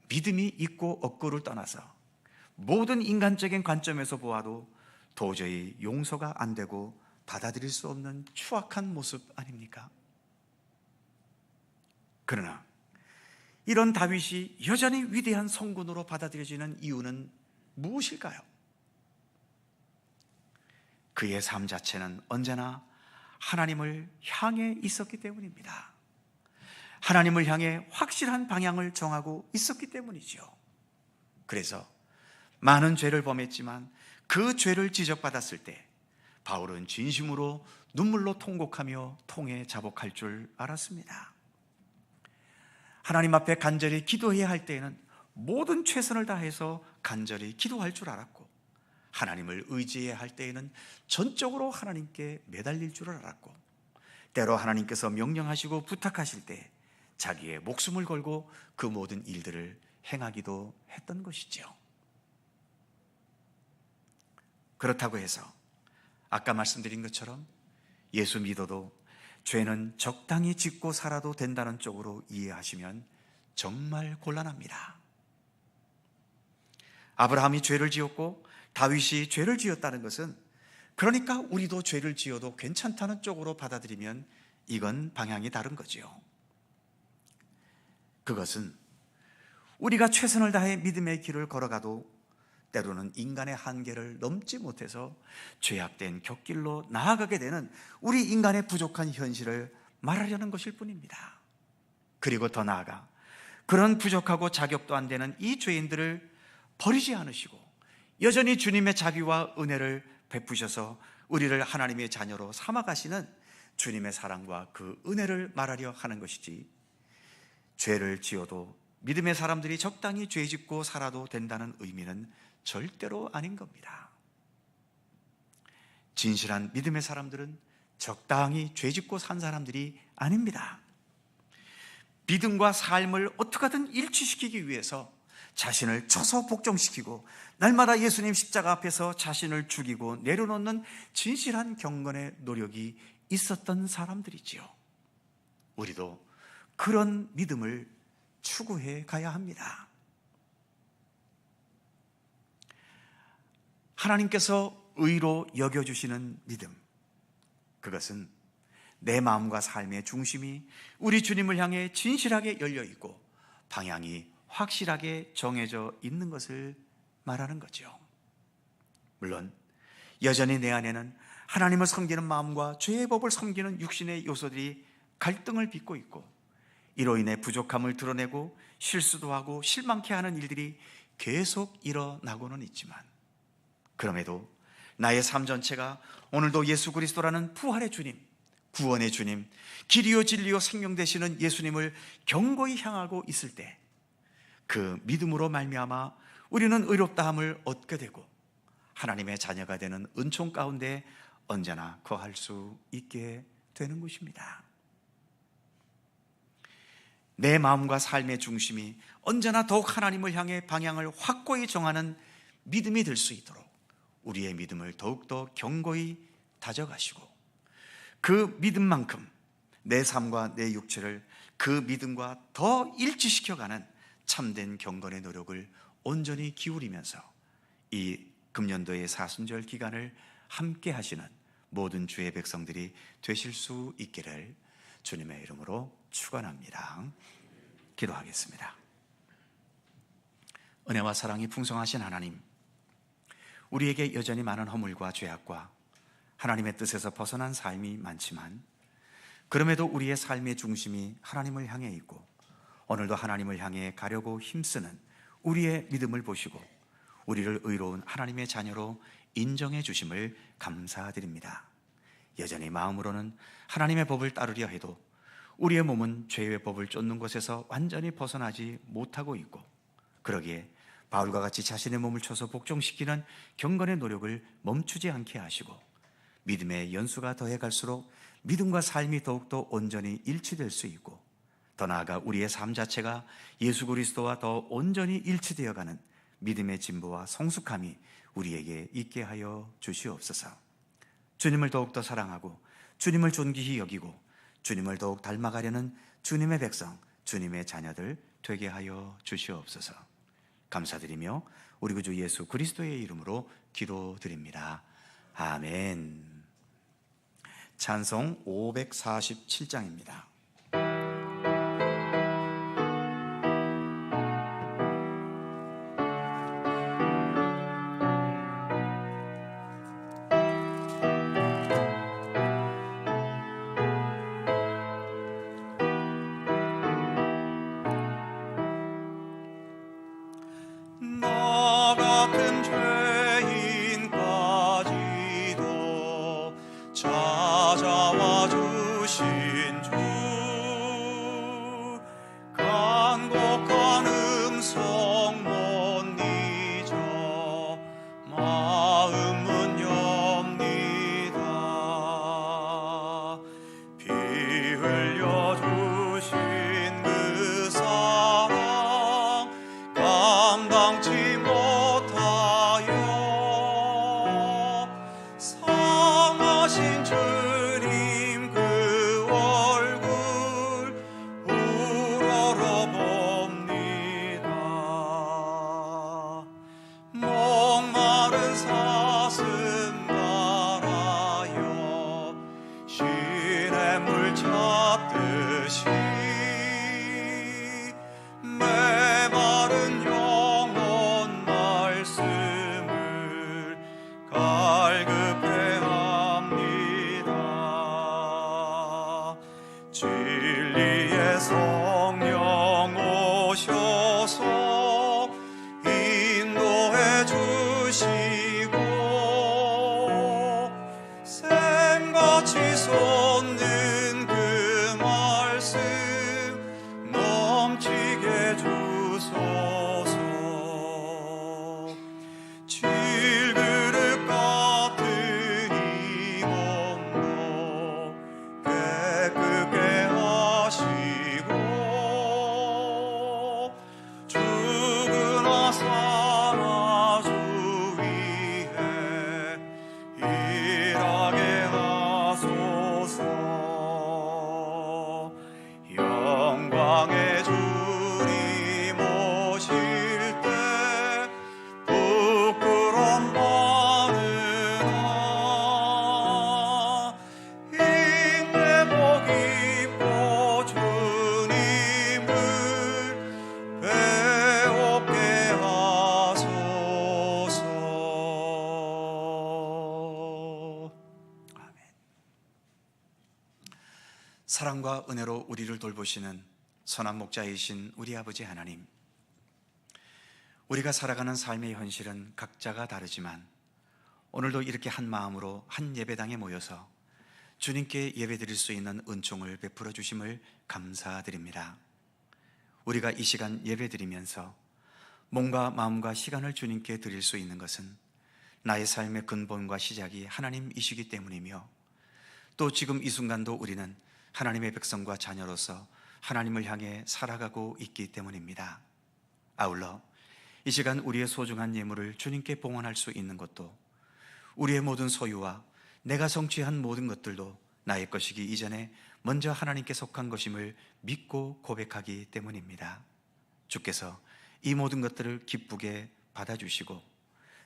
믿음이 있고 없고를 떠나서 모든 인간적인 관점에서 보아도 도저히 용서가 안 되고 받아들일 수 없는 추악한 모습 아닙니까? 그러나 이런 다윗이 여전히 위대한 성군으로 받아들여지는 이유는 무엇일까요? 그의 삶 자체는 언제나 하나님을 향해 있었기 때문입니다. 하나님을 향해 확실한 방향을 정하고 있었기 때문이죠. 그래서 많은 죄를 범했지만 그 죄를 지적받았을 때 바울은 진심으로 눈물로 통곡하며 통에 자복할 줄 알았습니다. 하나님 앞에 간절히 기도해야 할 때에는 모든 최선을 다해서 간절히 기도할 줄 알았고, 하나님을 의지해야 할 때에는 전적으로 하나님께 매달릴 줄 알았고, 때로 하나님께서 명령하시고 부탁하실 때 자기의 목숨을 걸고 그 모든 일들을 행하기도 했던 것이죠. 그렇다고 해서 아까 말씀드린 것처럼 예수 믿어도 죄는 적당히 짓고 살아도 된다는 쪽으로 이해하시면 정말 곤란합니다. 아브라함이 죄를 지었고 다윗이 죄를 지었다는 것은, 그러니까 우리도 죄를 지어도 괜찮다는 쪽으로 받아들이면 이건 방향이 다른 거지요. 그것은 우리가 최선을 다해 믿음의 길을 걸어가도 때로는 인간의 한계를 넘지 못해서 죄악된 곁길로 나아가게 되는 우리 인간의 부족한 현실을 말하려는 것일 뿐입니다. 그리고 더 나아가 그런 부족하고 자격도 안 되는 이 죄인들을 버리지 않으시고 여전히 주님의 자비와 은혜를 베푸셔서 우리를 하나님의 자녀로 삼아가시는 주님의 사랑과 그 은혜를 말하려 하는 것이지, 죄를 지어도 믿음의 사람들이 적당히 죄 짓고 살아도 된다는 의미는 절대로 아닌 겁니다. 진실한 믿음의 사람들은 적당히 죄 짓고 산 사람들이 아닙니다. 믿음과 삶을 어떻게든 일치시키기 위해서 자신을 쳐서 복종시키고 날마다 예수님 십자가 앞에서 자신을 죽이고 내려놓는 진실한 경건의 노력이 있었던 사람들이지요. 우리도 그런 믿음을 추구해 가야 합니다. 하나님께서 의로 여겨주시는 믿음, 그것은 내 마음과 삶의 중심이 우리 주님을 향해 진실하게 열려있고 방향이 확실하게 정해져 있는 것을 말하는 거죠. 물론 여전히 내 안에는 하나님을 섬기는 마음과 죄의 법을 섬기는 육신의 요소들이 갈등을 빚고 있고, 이로 인해 부족함을 드러내고 실수도 하고 실망케 하는 일들이 계속 일어나고는 있지만, 그럼에도 나의 삶 전체가 오늘도 예수 그리스도라는 부활의 주님, 구원의 주님, 길이요 진리요 생명 되시는 예수님을 견고히 향하고 있을 때 그 믿음으로 말미암아 우리는 의롭다함을 얻게 되고 하나님의 자녀가 되는 은총 가운데 언제나 거할 수 있게 되는 것입니다. 내 마음과 삶의 중심이 언제나 더욱 하나님을 향해 방향을 확고히 정하는 믿음이 될 수 있도록 우리의 믿음을 더욱더 견고히 다져가시고, 그 믿음만큼 내 삶과 내 육체를 그 믿음과 더 일치시켜가는 참된 경건의 노력을 온전히 기울이면서 이 금년도의 사순절 기간을 함께 하시는 모든 주의 백성들이 되실 수 있기를 주님의 이름으로 축원합니다. 기도하겠습니다. 은혜와 사랑이 풍성하신 하나님, 우리에게 여전히 많은 허물과 죄악과 하나님의 뜻에서 벗어난 삶이 많지만, 그럼에도 우리의 삶의 중심이 하나님을 향해 있고 오늘도 하나님을 향해 가려고 힘쓰는 우리의 믿음을 보시고 우리를 의로운 하나님의 자녀로 인정해 주심을 감사드립니다. 여전히 마음으로는 하나님의 법을 따르려 해도 우리의 몸은 죄의 법을 쫓는 것에서 완전히 벗어나지 못하고 있고, 그러기에 바울과 같이 자신의 몸을 쳐서 복종시키는 경건의 노력을 멈추지 않게 하시고 믿음의 연수가 더해갈수록 믿음과 삶이 더욱더 온전히 일치될 수 있고, 더 나아가 우리의 삶 자체가 예수 그리스도와 더 온전히 일치되어가는 믿음의 진보와 성숙함이 우리에게 있게 하여 주시옵소서. 주님을 더욱더 사랑하고 주님을 존귀히 여기고 주님을 더욱 닮아가려는 주님의 백성, 주님의 자녀들 되게 하여 주시옵소서. 감사드리며 우리 구주 예수 그리스도의 이름으로 기도드립니다. 아멘. 찬송 547장입니다. 나 같은 죄인까지도 찾아와 주신 주 사랑과 은혜로 우리를 돌보시는 선한 목자이신 우리 아버지 하나님, 우리가 살아가는 삶의 현실은 각자가 다르지만 오늘도 이렇게 한 마음으로 한 예배당에 모여서 주님께 예배드릴 수 있는 은총을 베풀어 주심을 감사드립니다. 우리가 이 시간 예배드리면서 몸과 마음과 시간을 주님께 드릴 수 있는 것은 나의 삶의 근본과 시작이 하나님이시기 때문이며, 또 지금 이 순간도 우리는 하나님의 백성과 자녀로서 하나님을 향해 살아가고 있기 때문입니다. 아울러 이 시간 우리의 소중한 예물을 주님께 봉헌할 수 있는 것도, 우리의 모든 소유와 내가 성취한 모든 것들도 나의 것이기 이전에 먼저 하나님께 속한 것임을 믿고 고백하기 때문입니다. 주께서 이 모든 것들을 기쁘게 받아주시고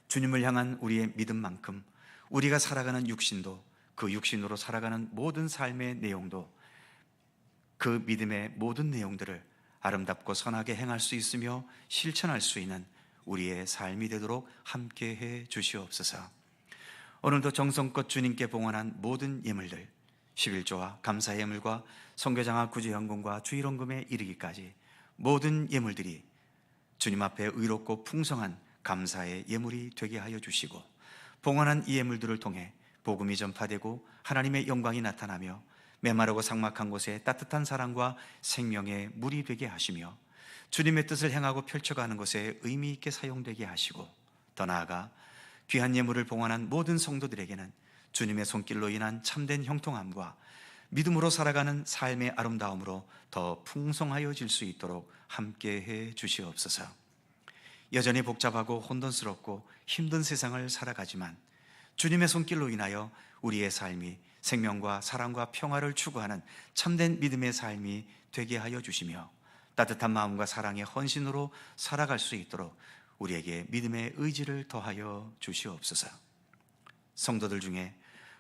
주님을 향한 우리의 믿음만큼 우리가 살아가는 육신도, 그 육신으로 살아가는 모든 삶의 내용도, 그 믿음의 모든 내용들을 아름답고 선하게 행할 수 있으며 실천할 수 있는 우리의 삶이 되도록 함께해 주시옵소서. 오늘도 정성껏 주님께 봉헌한 모든 예물들, 11조와 감사 예물과 선교장학 구제연금과 주일원금에 이르기까지 모든 예물들이 주님 앞에 의롭고 풍성한 감사의 예물이 되게 하여 주시고, 봉헌한 이 예물들을 통해 복음이 전파되고 하나님의 영광이 나타나며 메마르고 삭막한 곳에 따뜻한 사랑과 생명의 물이 되게 하시며 주님의 뜻을 행하고 펼쳐가는 것에 의미 있게 사용되게 하시고, 더 나아가 귀한 예물을 봉헌한 모든 성도들에게는 주님의 손길로 인한 참된 형통함과 믿음으로 살아가는 삶의 아름다움으로 더 풍성하여질 수 있도록 함께해 주시옵소서. 여전히 복잡하고 혼돈스럽고 힘든 세상을 살아가지만 주님의 손길로 인하여 우리의 삶이 생명과 사랑과 평화를 추구하는 참된 믿음의 삶이 되게 하여 주시며, 따뜻한 마음과 사랑의 헌신으로 살아갈 수 있도록 우리에게 믿음의 의지를 더하여 주시옵소서. 성도들 중에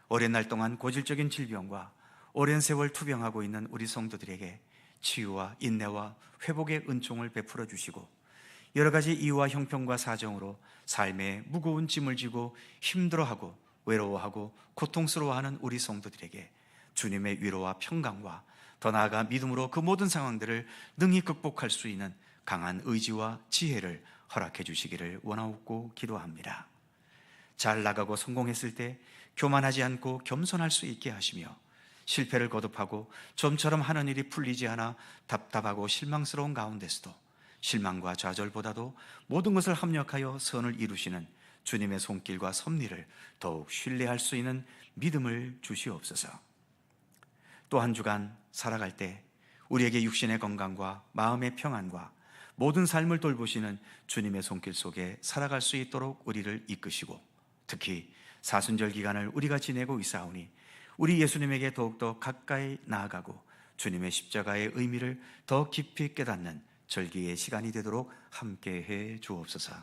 오랜 날 동안 고질적인 질병과 오랜 세월 투병하고 있는 우리 성도들에게 치유와 인내와 회복의 은총을 베풀어 주시고, 여러 가지 이유와 형편과 사정으로 삶에 무거운 짐을 지고 힘들어하고 외로워하고 고통스러워하는 우리 성도들에게 주님의 위로와 평강과 더 나아가 믿음으로 그 모든 상황들을 능히 극복할 수 있는 강한 의지와 지혜를 허락해 주시기를 원하옵고 기도합니다. 잘 나가고 성공했을 때 교만하지 않고 겸손할 수 있게 하시며, 실패를 거듭하고 좀처럼 하는 일이 풀리지 않아 답답하고 실망스러운 가운데서도 실망과 좌절보다도 모든 것을 합력하여 선을 이루시는 주님의 손길과 섭리를 더욱 신뢰할 수 있는 믿음을 주시옵소서. 또 한 주간 살아갈 때 우리에게 육신의 건강과 마음의 평안과 모든 삶을 돌보시는 주님의 손길 속에 살아갈 수 있도록 우리를 이끄시고, 특히 사순절 기간을 우리가 지내고 있사오니 우리 예수님에게 더욱더 가까이 나아가고 주님의 십자가의 의미를 더 깊이 깨닫는 절기의 시간이 되도록 함께해 주옵소서.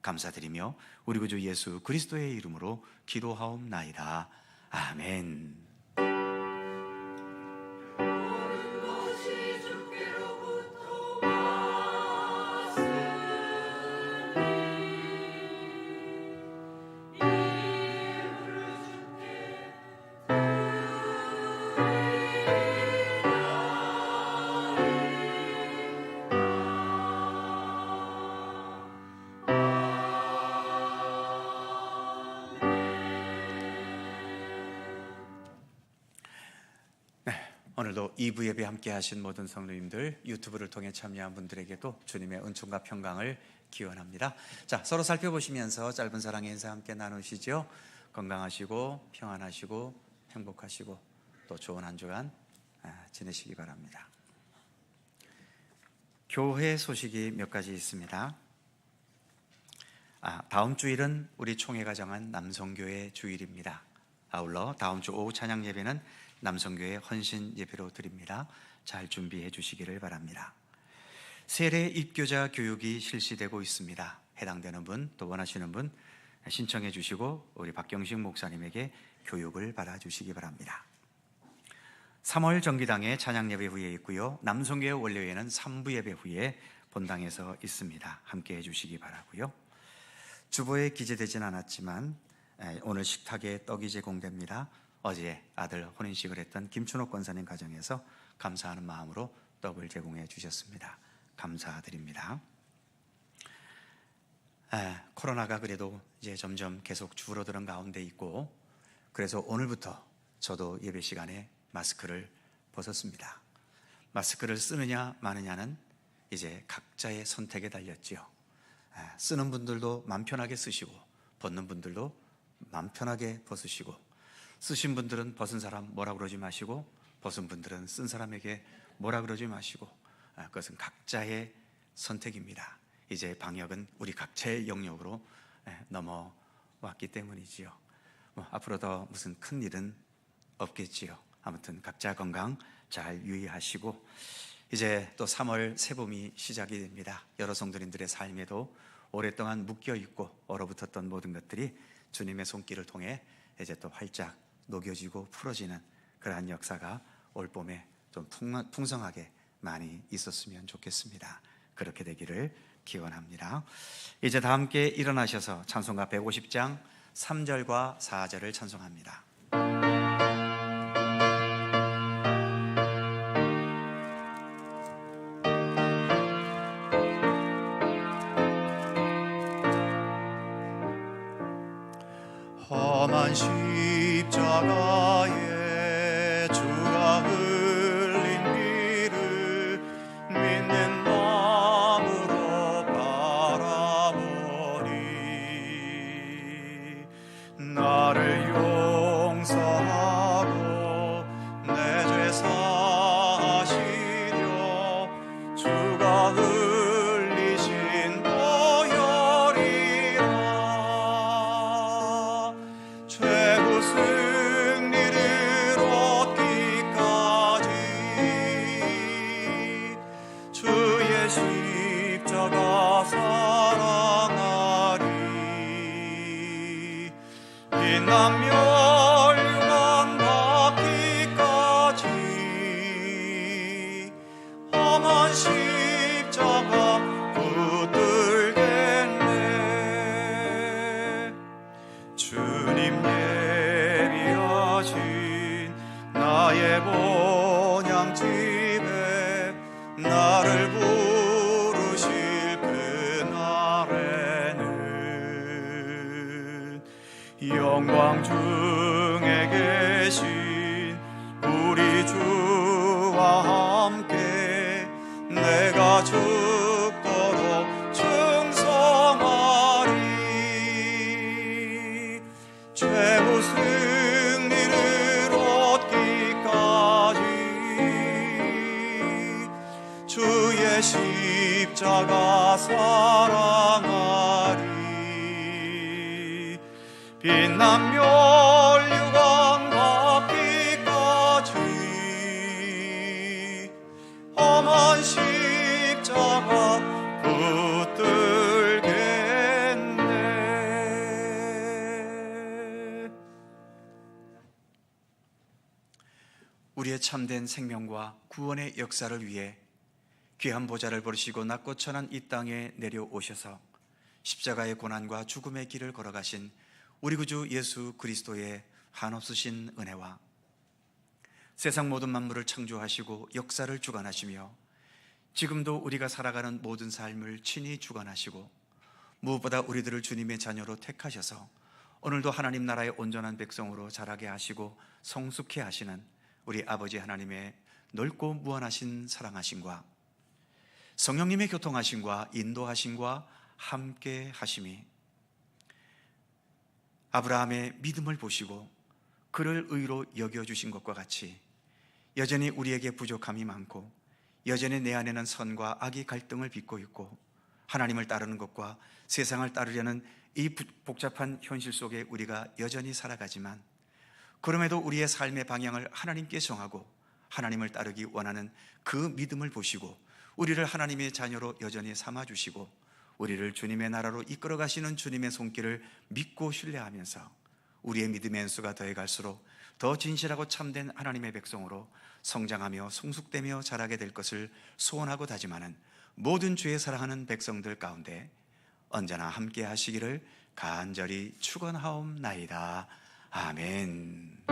감사드리며 우리 구주 예수 그리스도의 이름으로 기도하옵나이다. 아멘. 오늘도 2부 예배 함께 하신 모든 성도님들, 유튜브를 통해 참여한 분들에게도 주님의 은총과 평강을 기원합니다. 자, 서로 살펴보시면서 짧은 사랑의 인사 함께 나누시죠. 건강하시고 평안하시고 행복하시고 또 좋은 한 주간 지내시기 바랍니다. 교회 소식이 몇 가지 있습니다. 다음 주일은 우리 총회가 정한 남성교회 주일입니다. 아울러 다음 주 오후 찬양 예배는 남성교회 헌신 예배로 드립니다. 잘 준비해 주시기를 바랍니다. 세례 입교자 교육이 실시되고 있습니다. 해당되는 분, 또 원하시는 분 신청해 주시고 우리 박경식 목사님에게 교육을 받아 주시기 바랍니다. 3월 정기당에 찬양 예배 후에 있고요. 남성교회 원료회는 3부 예배 후에 본당에서 있습니다. 함께 해 주시기 바라고요. 주보에 기재되진 않았지만 오늘 식탁에 떡이 제공됩니다. 어제 아들 혼인식을 했던 김춘옥 권사님 가정에서 감사하는 마음으로 떡을 제공해 주셨습니다. 감사드립니다. 코로나가 그래도 이제 점점 계속 줄어드는 가운데 있고, 그래서 오늘부터 저도 예배 시간에 마스크를 벗었습니다. 마스크를 쓰느냐 마느냐는 이제 각자의 선택에 달렸지요. 쓰는 분들도 마음 편하게 쓰시고, 벗는 분들도 마음 편하게 벗으시고, 쓰신 분들은 벗은 사람 뭐라 그러지 마시고, 벗은 분들은 쓴 사람에게 뭐라 그러지 마시고, 그것은 각자의 선택입니다. 이제 방역은 우리 각자의 영역으로 넘어왔기 때문이지요. 앞으로 더 무슨 큰 일은 없겠지요. 아무튼 각자 건강 잘 유의하시고, 이제 또 3월 새봄이 시작이 됩니다. 여러 성도님들의 삶에도 오랫동안 묶여있고 얼어붙었던 모든 것들이 주님의 손길을 통해 이제 또 활짝 녹여지고 풀어지는 그러한 역사가 올 봄에 좀 풍성하게 많이 있었으면 좋겠습니다. 그렇게 되기를 기원합니다. 이제 다 함께 일어나셔서 찬송가 150장 3절과 4절을 찬송합니다. 험한 십자가에 주가 흘린 피를 믿는 마음으로 바라보니 나를 용서하고 내 죄 사하시려 주가 흘리신 보혈이라 최후 승리를 얻기까지 주의 십자가 사랑하리 빛나며 유황 닿기까지 험한 십자가 붙들겠네. 주님 예비하신 나의 본향집에 나를 부르실 그날에는 영광 중에 계신 우리 주와 함께 내가 죽도록 충성하리. 최후 승리를 얻기까지 주의 십자가 사랑하리. 빛나며 유광 닿기까지 험한 십자가 붙들겠네. 우리의 참된 생명과 구원의 역사를 위해 귀한 보좌를 버리시고 낮고 천한 이 땅에 내려오셔서 십자가의 고난과 죽음의 길을 걸어가신 우리 구주 예수 그리스도의 한없으신 은혜와 세상 모든 만물을 창조하시고 역사를 주관하시며 지금도 우리가 살아가는 모든 삶을 친히 주관하시고 무엇보다 우리들을 주님의 자녀로 택하셔서 오늘도 하나님 나라의 온전한 백성으로 자라게 하시고 성숙해 하시는 우리 아버지 하나님의 넓고 무한하신 사랑하심과 성령님의 교통하심과 인도하심과 함께 하심이 아브라함의 믿음을 보시고 그를 의로 여겨주신 것과 같이 여전히 우리에게 부족함이 많고 여전히 내 안에는 선과 악이 갈등을 빚고 있고 하나님을 따르는 것과 세상을 따르려는 이 복잡한 현실 속에 우리가 여전히 살아가지만 그럼에도 우리의 삶의 방향을 하나님께 정하고 하나님을 따르기 원하는 그 믿음을 보시고 우리를 하나님의 자녀로 여전히 삼아주시고 우리를 주님의 나라로 이끌어 가시는 주님의 손길을 믿고 신뢰하면서 우리의 믿음의 연수가 더해갈수록 더 진실하고 참된 하나님의 백성으로 성장하며 성숙되며 자라게 될 것을 소원하고 다짐하는 모든 주의 사랑하는 백성들 가운데 언제나 함께 하시기를 간절히 축원하옵나이다. 아멘.